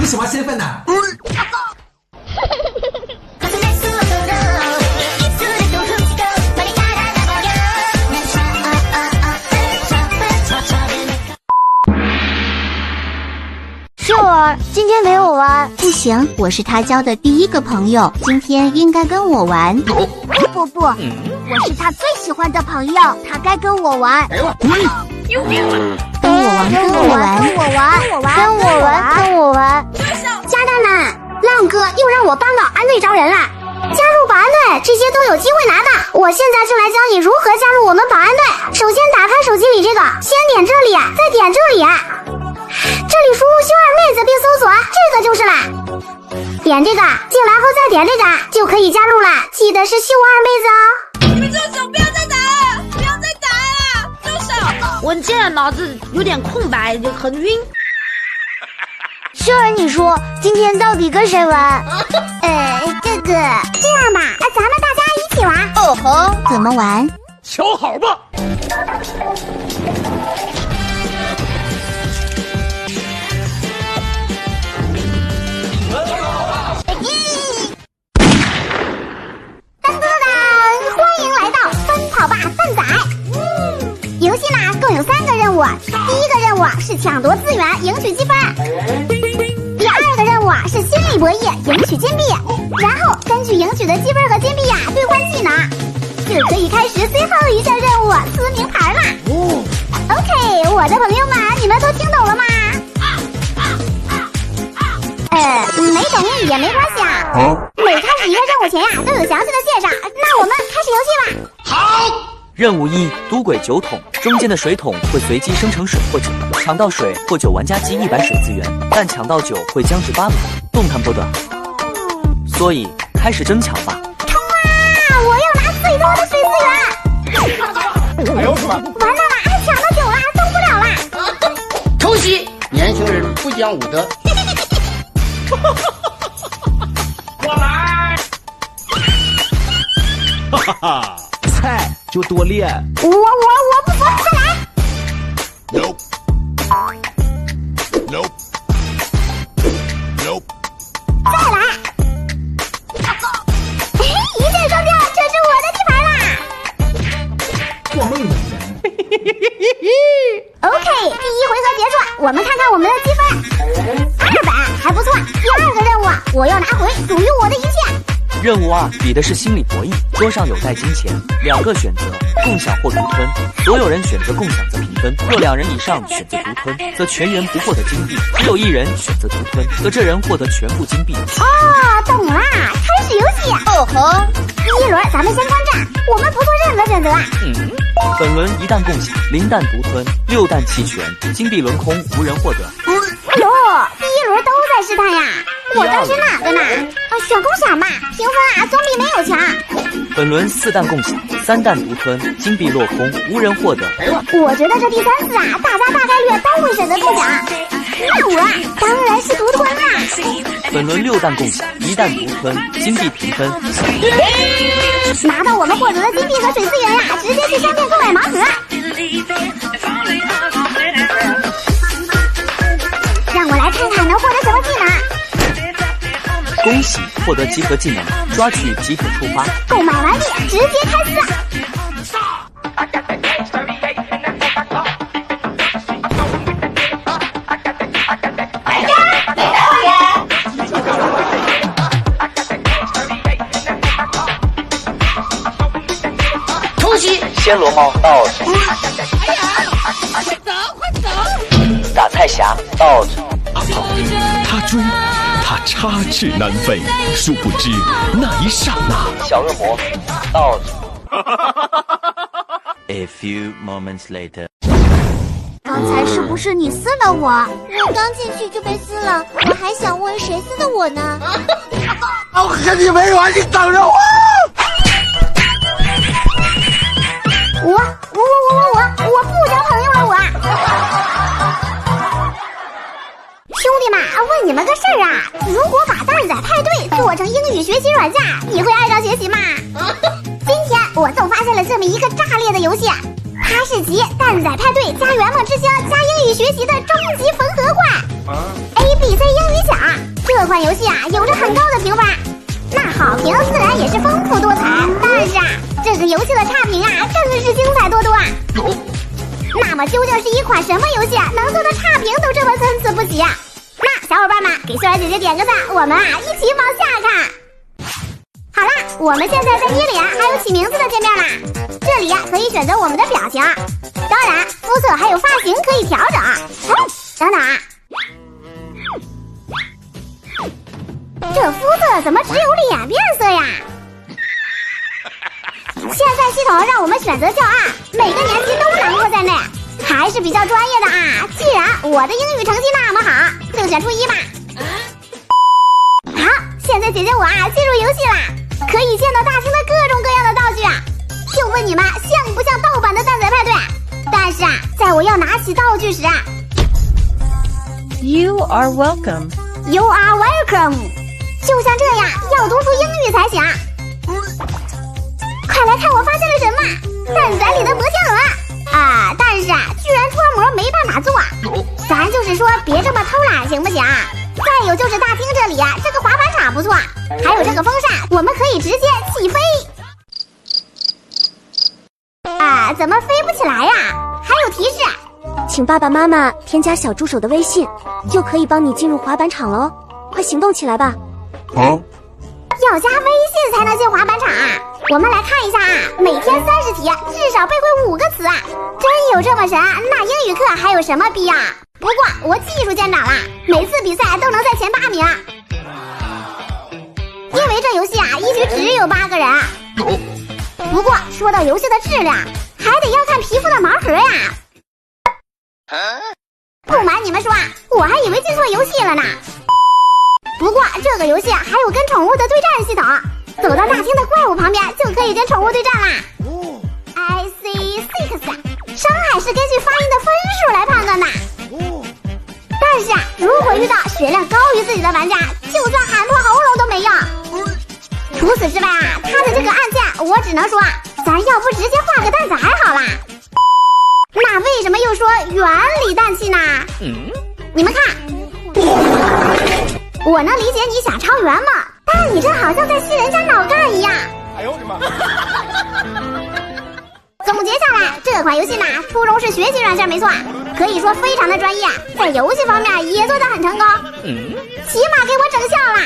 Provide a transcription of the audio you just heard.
什么身份呢？秀儿，今天陪我玩？不行，我是他交的第一个朋友，今天应该跟我玩。不，我是他最喜欢的朋友，他该跟我玩。跟我玩。家蛋们，浪哥又让我帮到安队招人了，加入保安队，这些都有机会拿的。我现在就来教你如何加入我们保安队。首先打开手机里这个，先点这里，再点这里，这里输入秀二妹子并搜索，这个就是了。点这个进来后再点这个就可以加入了，记得是秀二妹子哦。你们住手，不要再打了，不要再打了，住手！我现在脑子有点空白，就很晕。秀儿，你说今天到底跟谁玩？这样吧，咱们大家一起玩。哦吼，怎么玩？瞧好吧。欢迎来到奔跑吧蛋仔。游戏呢共有3个任务，第一个任务是抢夺资源赢取积分，第2个任务是心理博弈赢取金币，然后根据赢取的积分和金币兑换技能，就可以开始最后一项任务撕名牌了。OK， 我的朋友们，你们都听懂了吗？没懂也没关系啊。每开始一个任务前都有详细的介绍。那我们开始游戏吧。好。任务1：赌鬼酒桶，中间的水桶会随机生成水或酒，抢到水或酒玩家积100水资源，但抢到酒会降至8米，动弹不得。所以开始争抢吧。冲啊！我要拿最多的水资源。哎呦我的妈！完蛋了，抢到酒了，动不了了。抽西，年轻人不讲武德。我来。哈哈哈，菜就多练。我不服，再来。Nope. Nope. Nope. 再来。一箭双雕，这是我的地盘啦。做梦呢！ OK， 第1回合结束，我们看看我们的积分。200，还不错。第2个任务，我要拿回属于我的一切。任务2比的是心理博弈，桌上有带金钱，2个选择，共享或独吞。所有人选择共享则平分，若2人以上选择独吞，则全员不获得金币；只有1人选择独吞，则这人获得全部金币。懂啦，开始游戏。第1轮咱们先观战，我们不做任何选择。本轮1弹共享，0弹独吞，6弹弃权，金币轮空，无人获得。哎呦，第1轮都在试探呀，我当时哪个呢？选共享吧，平分总比没有强。本轮4弹共享，3弹独吞，金币落空，无人获得。我觉得这第3次大家大概率都会选择共享，那我当然是独吞啦。本轮6弹共享，1弹独吞，金币平分。拿到我们获得的金币和水资源直接去商店购买盲盒。让我来看看能获得什么技能。恭喜获得集合技能，抓取集体触发。购买完毕，直接开撕。抽西，暹罗猫到手。快走，快走！打菜侠到手。他追，他插翅难飞，殊不知那一刹那，小恶魔到手。A few moments later， 刚才是不是你撕了我？我刚进去就被撕了，我还想问谁撕的我呢？我和你没完，你等着我！我不交朋友了，我。兄弟们，问你们个事儿啊，如果把蛋仔派对做成英语学习软件，你会爱上学习吗？今天我就发现了这么一个炸裂的游戏，它它是集蛋仔派对加圆梦之星加英语学习的终极缝合怪。ABC 英语奖这款游戏啊，有着很高的评分，那好评自然也是丰富多彩。但是啊，这个游戏的差评啊，更是精彩多多啊。那么究竟是一款什么游戏能做到差评都这么参差不齐？那小伙伴们给秀儿姐姐点个赞，我们啊一起往下看。好啦，我们现在在捏脸还有起名字的界面啦，这里可以选择我们的表情，当然肤色还有发型可以调整。等等啊，这肤色怎么只有脸变色呀？现在系统让我们选择叫2，每个年级都囊括在内，还是比较专业的啊。既然我的英语成绩那么好，就选初1吧。好，现在姐姐我进入游戏啦，可以见到大厅的各种各样的道具啊。就问你们像不像盗版的蛋仔派对？但是在我要拿起道具时You are welcome. You are welcome， 就像这样要读出英语才行。快来看我发现了什么，蛋仔里的魔天鹅啊！但是居然脱模没办法做，咱就是说别这么偷懒行不行？再有就是大厅这里这个滑板场不错，还有这个风扇，我们可以直接起飞。怎么飞不起来呀？还有提示，请爸爸妈妈添加小助手的微信，就可以帮你进入滑板场了。快行动起来吧！要加微信才能进滑板场啊！我们来看一下每天30题，至少背会5个词真有这么神？那英语课还有什么必要？不过我技术见长了，每次比赛都能在前8名。因为这游戏一局只有8个人。不过说到游戏的质量，还得要看皮肤的盲盒呀。不瞒你们说，我还以为进错游戏了呢。不过这个游戏还有跟宠物的对战系统，走到大厅的怪物旁边就可以跟宠物对战啦。IC6， 伤害是根据发音的分数来判断的。但是如果遇到血量高于自己的玩家，就算喊破喉咙都没用。除此之外他的这个按键，我只能说，咱要不直接换个蛋仔好啦。那为什么又说原理氮气呢？你们看，我能理解你想超圆梦，但你这好像在吸人家脑干一样。哎呦我的妈！总结下来，这款游戏初衷是学习软件没错，可以说非常的专业，在游戏方面也做得很成功，起码给我整笑了。